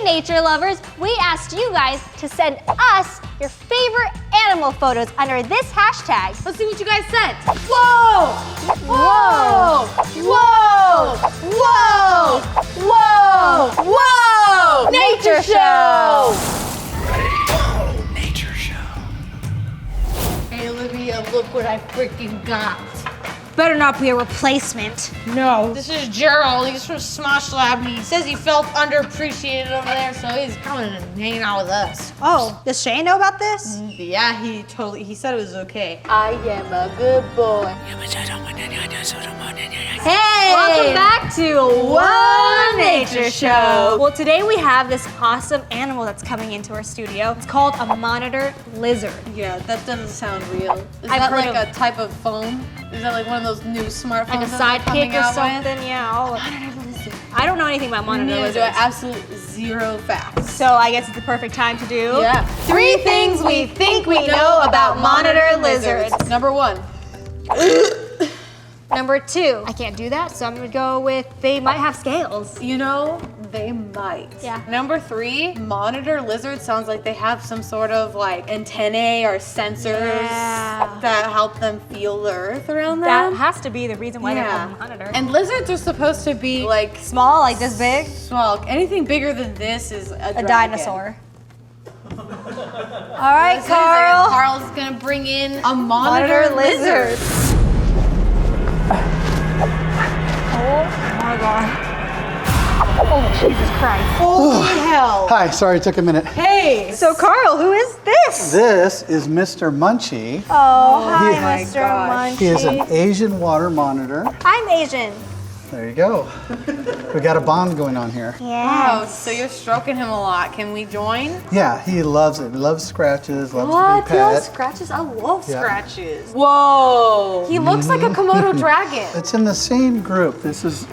nature lovers, we asked you guys to send us your favorite animal photos under this hashtag. Let's see what you guys sent. Whoa! Whoa! Whoa! Whoa! Whoa! Whoa! Nature show! Nature show. Hey Olivia, look what I freaking got. Better not be a replacement. No, this is Gerald. He's from Smosh Lab. He says he felt underappreciated over there, so he's coming and hanging out with us. Oh, does Shane know about this? Yeah, he said it was okay. I am a good boy. Hey! Welcome back to One Nature Show. Well, today we have this awesome animal that's coming into our studio. It's called a monitor lizard. Yeah, that doesn't sound real. Is I've that heard like of- a type of phone? Is that like one of those new smartphones? Like a that's coming sidekick or out with? something, yeah. I don't know anything about monitor Neither lizards. do I. Absolutely zero facts. So I guess it's the perfect time to do Yeah. 3 things we think we know about monitor lizards. Number 1. Number 2, I can't do that, so I'm gonna go with they might have scales. You know, they might. Yeah. Number 3, monitor lizards sounds like they have some sort of like antennae or sensors Yeah. that help them feel the earth around That them. has to be the reason why they're called monitor. And lizards are supposed to be like small, like this big? small. Anything bigger than this is a dragon. Dinosaur. All right, This is Carl. Carl's gonna bring in a monitor lizard. Oh my God. Oh, Jesus Christ. Holy hell. Hi, sorry it took a minute. Hey. So Carl, who is this? This is Mr. Munchie. Oh, hi, my Mr. gosh. Munchie. He is an Asian water monitor. I'm Asian. There you go. We got a bond going on here. Yeah. Wow, so you're stroking him a lot. Can we join? Yeah, he loves it. He loves scratches, loves to What? be He loves pet. scratches? I love Yeah. scratches. Whoa. He looks like a Komodo dragon. It's in the same group. This is,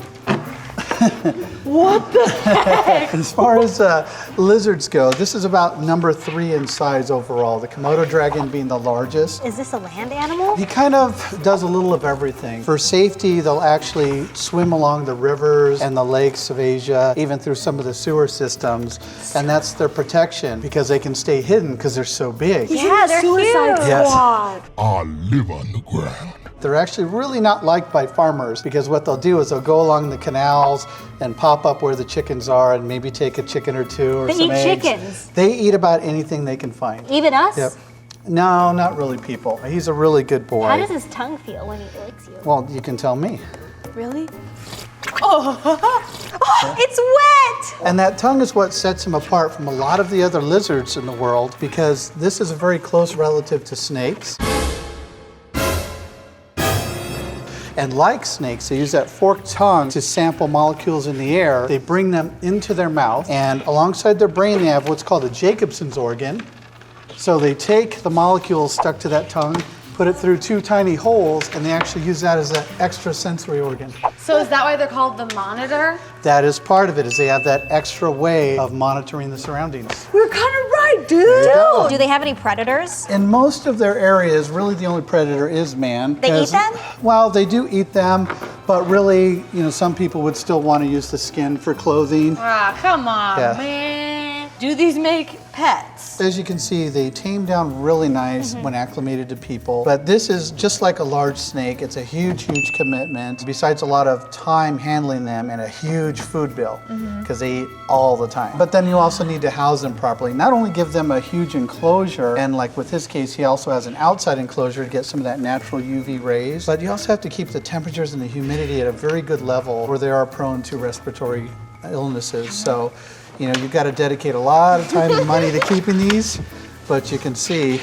What the heck? as far as lizards go, this is about number 3 in size overall. The Komodo dragon being the largest. Is this a land animal? He kind of does a little of everything. For safety, they'll actually swim along the rivers and the lakes of Asia, even through some of the sewer systems. And that's their protection because they can stay hidden because they're so big. Yeah, they're huge. Yes. I live on the ground. They're actually really not liked by farmers because what they'll do is they'll go along the canals and pop up where the chickens are and maybe take a chicken or two or They some eat eggs. chickens? They eat about anything they can find. Even us? Yep. No, not really people. He's a really good boy. How does his tongue feel when he licks you? Well, you can tell me. Really? Oh, it's wet! And that tongue is what sets him apart from a lot of the other lizards in the world because this is a very close relative to snakes. And like snakes, they use that forked tongue to sample molecules in the air. They bring them into their mouth, and alongside their brain, they have what's called a Jacobson's organ. So they take the molecules stuck to that tongue, put it through 2 tiny holes, and they actually use that as an extra sensory organ. So is that why they're called the monitor? That is part of it, is they have that extra way of monitoring the surroundings. We're kind of right, dude. There you go. Do they have any predators? In most of their areas, really the only predator is man. They eat them? Well, they do eat them, but really, some people would still want to use the skin for clothing. Ah, come on, Yeah. man. Do these make pets? As you can see, they tame down really nice when acclimated to people. But this is just like a large snake. It's a huge, huge commitment. Besides a lot of time handling them and a huge food bill because they eat all the time. But then you also need to house them properly. Not only give them a huge enclosure, and like with his case, he also has an outside enclosure to get some of that natural UV rays, but you also have to keep the temperatures and the humidity at a very good level where they are prone to respiratory illnesses. So, you've got to dedicate a lot of time and money to keeping these, but you can see.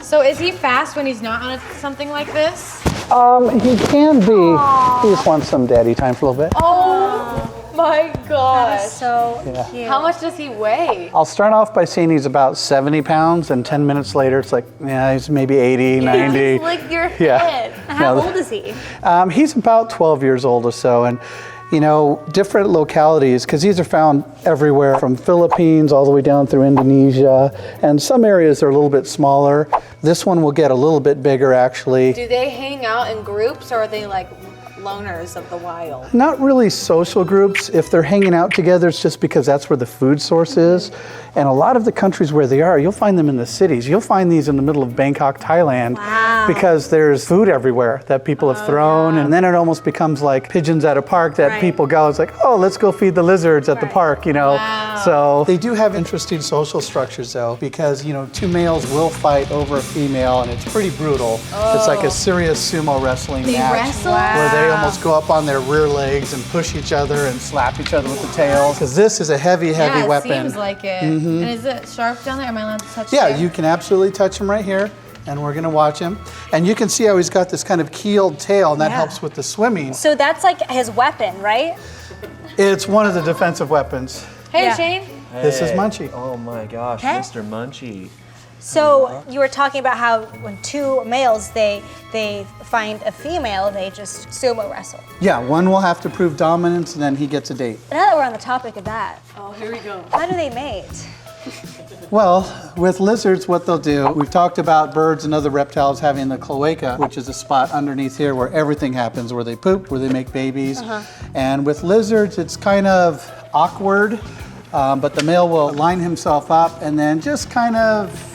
So is he fast when he's not on something like this? He can be. He just wants some daddy time for a little bit. Oh my gosh. So Yeah. cute. How much does he weigh? I'll start off by saying he's about 70 pounds, and 10 minutes later, it's like, yeah, he's maybe 80, 90. It's like your Yeah. head. How No, old is he? He's about 12 years old or so, and different localities, because these are found everywhere from Philippines all the way down through Indonesia, and some areas are a little bit smaller. This one will get a little bit bigger, actually. Do they hang out in groups or are they like loners of the wild? Not really social groups. If they're hanging out together, it's just because that's where the food source is. And a lot of the countries where they are, you'll find them in the cities. You'll find these in the middle of Bangkok, Thailand, because there's food everywhere that people have thrown. And then it almost becomes like pigeons at a park that people go, it's like, oh, let's go feed the lizards at the park, you know. So they do have interesting social structures though, because, you know, two males will fight over a female and it's pretty brutal. It's like a serious sumo wrestling match where they almost go up on their rear legs and push each other and slap each other with the tails. Because this is a heavy weapon. Yeah, it seems like it. And is it sharp down there? Am I allowed to touch it? Yeah, you can absolutely touch him right here. And we're gonna watch him. And you can see how he's got this kind of keeled tail and that helps with the swimming. So that's like his weapon, right? It's one of the defensive weapons. Hey, Shane. This is Munchie. Oh my gosh, Mr. Munchie. So you were talking about how when two males, they find a female, they just sumo wrestle. Yeah, one will have to prove dominance and then he gets a date. Now that we're on the topic of that, Oh, here we go. how do they mate? Well, with lizards, what they'll do, we've talked about birds and other reptiles having the cloaca, which is a spot underneath here where everything happens, where they poop, where they make babies. And with lizards, it's kind of awkward, but the male will line himself up and then just kind of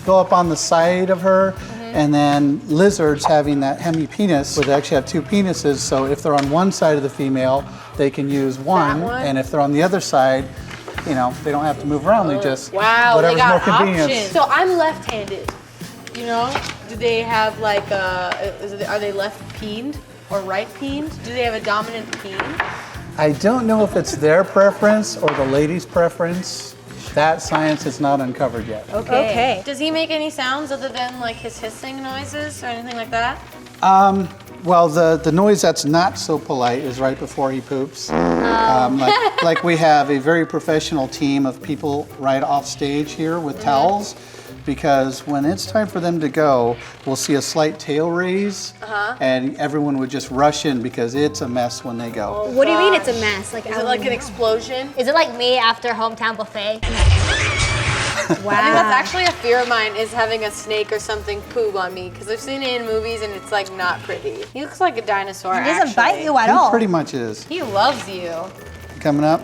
go up on the side of her. And then lizards having that hemipenis, where they actually have two penises, so if they're on one side of the female, they can use one, and if they're on the other side, you know, they don't have to move around, they just, whatever's they got more convenient. options. So I'm left-handed, you know? Do they have like are they left-peened or right-peened? Do they have a dominant peen? I don't know if it's their preference or the lady's preference. That science is not uncovered yet. Okay. Does he make any sounds other than like his hissing noises or anything like that? Well, the noise that's not so polite is right before he poops. Like we have a very professional team of people right off stage here with towels, because when it's time for them to go, we'll see a slight tail raise, and everyone would just rush in because it's a mess when they go. What do you mean it's a mess? Like, Is it like an explosion? Is it like me after hometown buffet? I think that's actually a fear of mine, is having a snake or something poop on me, because I've seen it in movies and it's like not pretty. He looks like a dinosaur. He doesn't bite you at He all. pretty much is. He loves you. Coming up,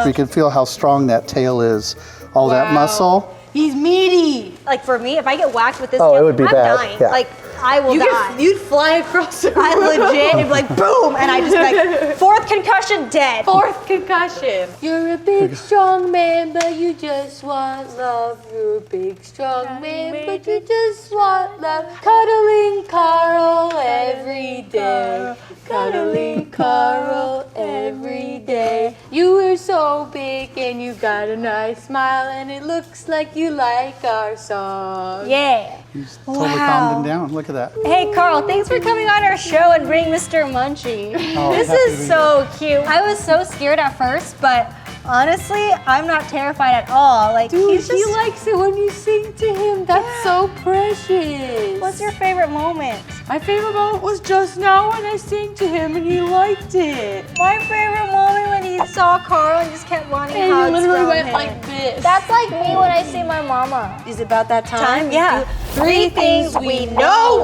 we can feel how strong that tail is. All that muscle. He's meaty. Like for me, if I get whacked with this Oh, tail, it would be I'm bad. dying. Yeah. Like I will die. You'd fly across the room. I legit would be like boom, and I just be like fourth concussion, dead. Fourth concussion. You're a big, strong man, but you just want love. You're a big, strong man, but you just want love. Cuddling Carl every day. Cuddling Carl every day. You are so big and you got a nice smile, and it looks like you like our song. Yeah. He's totally calmed him down. Look at that. Hey Carl, thanks for coming on our show and bringing Mr. Munchie. Oh, This happy to is be so cute. I was so scared at first, but honestly, I'm not terrified at all. Like he's just. He likes it when you sing to him. That's so precious. What's your favorite moment? My favorite moment was just now when I sang to him and he liked it. My favorite moment when he saw Carl and just kept wanting And hugs he literally from went him. like this. That's like me when I see my mama. Is it about that time? Yeah. 3 things we know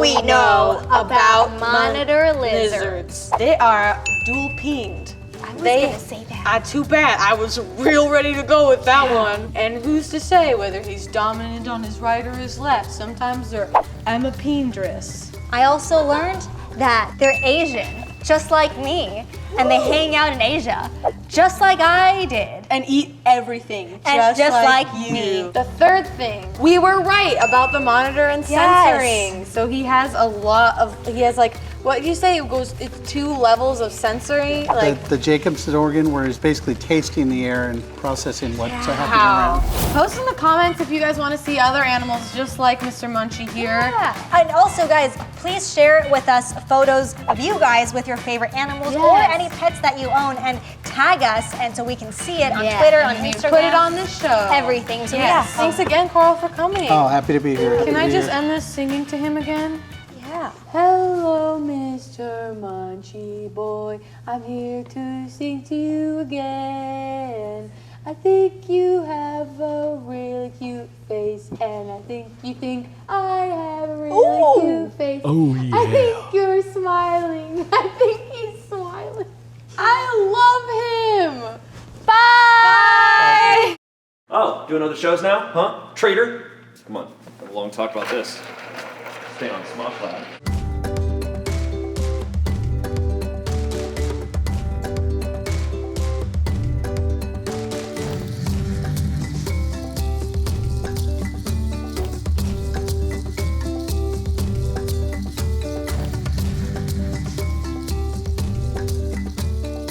about monitor lizards. They are dual peened. I was gonna say that. Too bad. I was real ready to go with that one. And who's to say whether he's dominant on his right or his left? Sometimes they're amapendrous. I also learned that they're Asian, just like me, and they hang out in Asia, just like I did. And eat everything, And just like you. me. The third thing, we were right about the monitor and censoring. So he has like, what did you say? It's 2 levels of sensory? Like, The Jacobson organ, where he's basically tasting the air and processing what's happening around. Post in the comments if you guys want to see other animals just like Mr. Munchie here. Yeah. And also, guys, please share with us photos of you guys with your favorite animals or any pets that you own, and tag us, and so we can see it on Twitter, on Instagram. Put it on this show. Everything. So Thanks again, Carl, for coming. Oh, happy to be here. Can I just end this singing to him again? Yeah. Hello, Mr. Munchie boy. I'm here to sing to you again. I think you have a really cute face, and I think you think I have a really cute face. Oh, yeah. I think you're smiling. I Doing other shows now? Huh? Traitor? Come on, have a long talk about this. Stay on Smosh Lab.